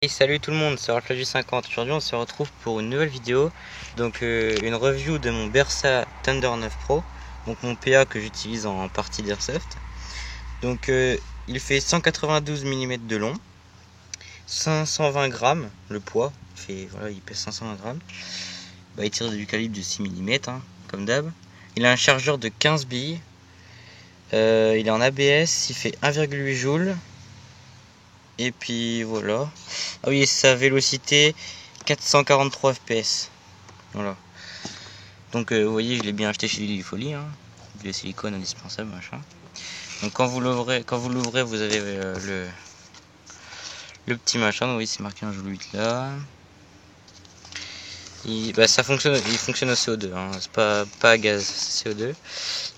Et salut tout le monde, c'est Raflaju50. Aujourd'hui on se retrouve pour une nouvelle vidéo. Donc une review de mon Bersa Thunder 9 Pro. Donc mon PA que j'utilise en partie d'Airsoft. Donc il fait 192 mm de long, 520 grammes le poids. Il pèse 520 grammes. Il tire du calibre de 6 mm comme d'hab. Il a un chargeur de 15 billes. Il est en ABS, il fait 1,8 joules. Et puis voilà. Ah oui, sa vélocité 443 fps. Voilà. Donc vous voyez, je l'ai bien acheté chez Lily Folie, hein. Le silicone indispensable, machin. Donc quand vous l'ouvrez, vous avez le petit machin. Donc oui, c'est marqué un joule 8 là. Il fonctionne au CO2, hein. C'est pas à gaz, c'est CO2.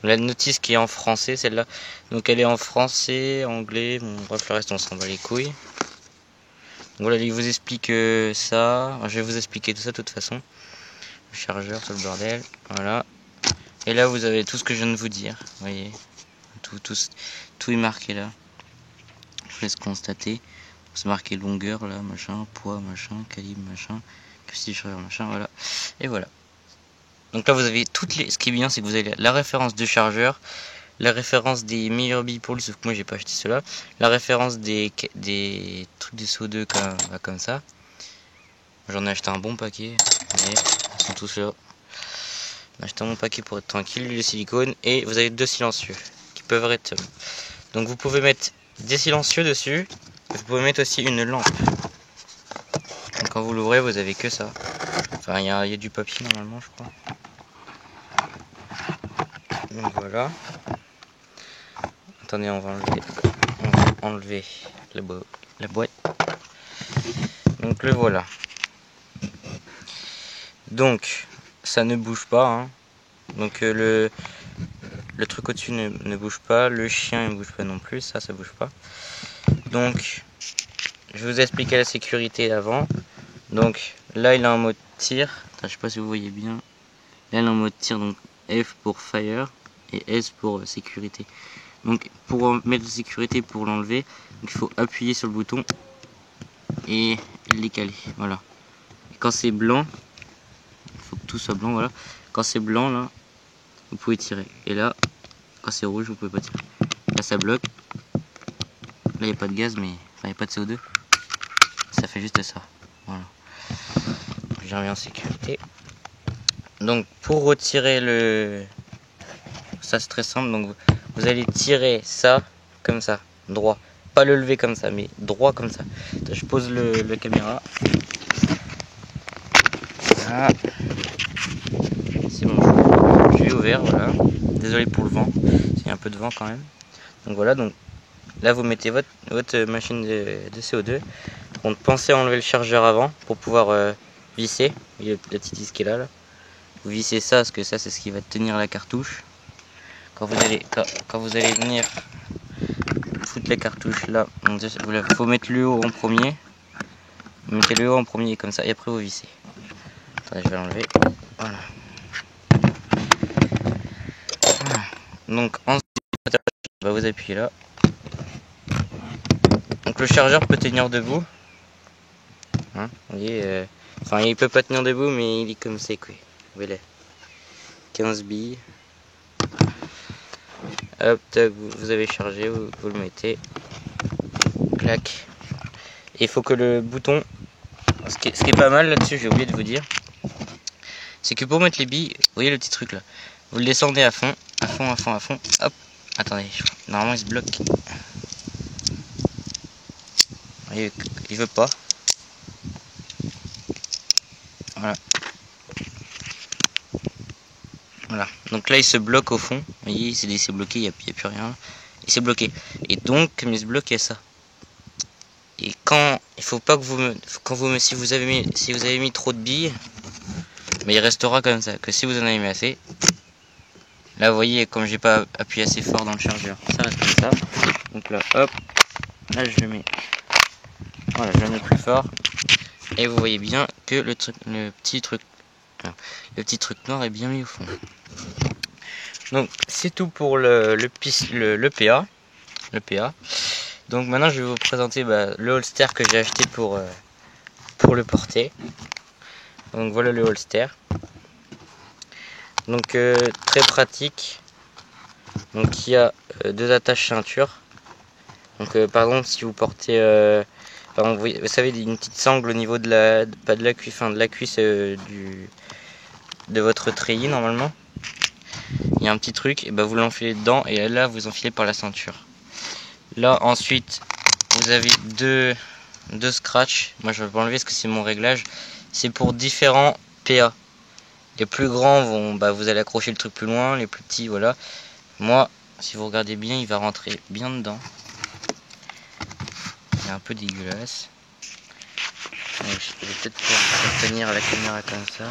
La notice qui est en français, celle-là. Donc elle est en français, anglais, bon bref, le reste on s'en bat les couilles. Voilà, il vous explique ça. Je vais vous expliquer tout ça de toute façon. Le chargeur, tout le bordel. Voilà. Et là, vous avez tout ce que je viens de vous dire. Vous voyez, tout est marqué là. Je vous laisse constater. C'est marqué longueur là, machin, poids, machin, calibre, machin, capacité du chargeur, machin, voilà. Et voilà. Donc là, vous avez toutes les. Ce qui est bien, c'est que vous avez la référence de chargeur, la référence des meilleures billes pour lui, sauf que moi j'ai pas acheté cela, la référence des trucs de CO2 comme ça. J'en ai acheté un bon paquet, voyez, ils sont tous là. J'ai acheté un bon paquet pour être tranquille, le silicone, et vous avez deux silencieux qui peuvent être. Donc vous pouvez mettre des silencieux dessus, vous pouvez mettre aussi une lampe. Donc quand vous l'ouvrez, vous avez que ça. Enfin, il y a du papier normalement, je crois. Donc voilà. Attendez, on va enlever la boîte. Donc le voilà. Donc ça ne bouge pas, hein. Donc le truc au-dessus ne bouge pas, le chien ne bouge pas non plus, ça bouge pas. Donc je vous ai expliqué la sécurité avant. Donc là il a un mode tir. Attends, je sais pas si vous voyez bien. Là il a un mode tir, donc F pour fire et S pour sécurité. Donc pour mettre la sécurité, pour l'enlever, il faut appuyer sur le bouton et le décaler. Voilà. Et quand c'est blanc, il faut que tout soit blanc, voilà. Quand c'est blanc là, vous pouvez tirer. Et là, quand c'est rouge, vous pouvez pas tirer. Là ça bloque. Là il n'y a pas de gaz, mais il n'y a pas de CO2. Ça fait juste ça. Voilà. J'ai remis en sécurité. Donc pour retirer ça c'est très simple. Donc vous allez tirer ça comme ça, droit. Pas le lever comme ça, mais droit comme ça. Je pose le caméra. Voilà. C'est bon. Je l'ai ouvert, voilà. Désolé pour le vent. Il y a un peu de vent quand même. Donc voilà, donc là vous mettez votre machine de CO2. Donc pensez à enlever le chargeur avant pour pouvoir visser. Il y a le petit disque qui est là. Vous vissez ça parce que ça c'est ce qui va tenir la cartouche. Quand vous allez venir foutre la cartouche là, il faut mettre le haut en premier. Vous mettez le haut en premier comme ça et après vous vissez. Attendez, je vais l'enlever. Voilà. Donc ensuite vous appuyez là. Donc le chargeur peut tenir debout. Hein, vous voyez, enfin il peut pas tenir debout mais il est comme c'est quoi. Vous voyez, 15 billes. Hop, tac, vous avez chargé, vous le mettez. Clac. Et il faut que le bouton, ce qui est pas mal là-dessus, j'ai oublié de vous dire, c'est que pour mettre les billes, vous voyez le petit truc là, vous le descendez à fond, hop, attendez, normalement il se bloque. Vous voyez, il veut pas. Voilà. Voilà. Donc là il se bloque au fond. Vous voyez, c'est bloqué, il n'y a plus rien. Il s'est bloqué. Et donc, comme il se bloque, il y a ça. Et quand il faut pas que si vous avez mis trop de billes, mais il restera comme ça. Que si vous en avez mis assez, là vous voyez comme j'ai pas appuyé assez fort dans le chargeur, ça reste comme ça. Donc là hop, là je le mets. Voilà, je le mets plus fort. Et vous voyez bien que le petit truc noir est bien mis au fond. Donc c'est tout pour le PA. Donc maintenant je vais vous présenter le holster que j'ai acheté pour pour le porter. Donc voilà le holster. Donc très pratique. Donc il y a deux attaches ceinture. Donc par exemple si vous portez vous savez une petite sangle au niveau de la pas de la cuisse, enfin de la cuisse de votre treillis normalement. Il y a un petit truc, et vous l'enfilez dedans et là vous enfilez par la ceinture. Là ensuite vous avez deux scratch. Moi je vais pas enlever parce que c'est mon réglage. C'est pour différents PA. Les plus grands vont vous allez accrocher le truc plus loin, les plus petits voilà. Moi si vous regardez bien il va rentrer bien dedans. Il est un peu dégueulasse. Donc, je vais peut-être pouvoir tenir la caméra comme ça.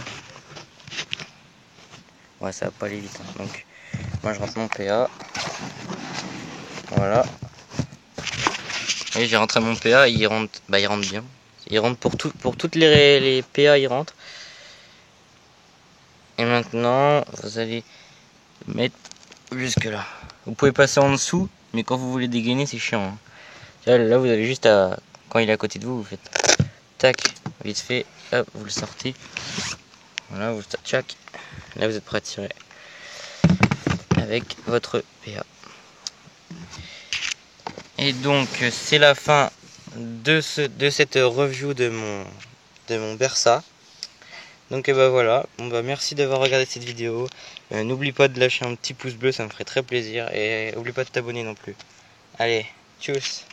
Ouais ça va pas aller vite hein. Donc moi je rentre mon PA. Voilà. Et j'ai rentré mon PA, il rentre bien. Il rentre pour toutes les PA, il rentre. Et maintenant, vous allez mettre jusque là. Vous pouvez passer en dessous, mais quand vous voulez dégainer, c'est chiant. Hein. Là, vous avez juste à, quand il est à côté de vous, vous faites tac, vite fait, hop, vous le sortez. Voilà, vous tchac. Là, vous êtes prêt à tirer avec votre PA. Et donc c'est la fin de cette review de mon Bersa. Donc voilà, merci d'avoir regardé cette vidéo. N'oublie pas de lâcher un petit pouce bleu, ça me ferait très plaisir. Et n'oublie pas de t'abonner non plus. Allez, tchuss.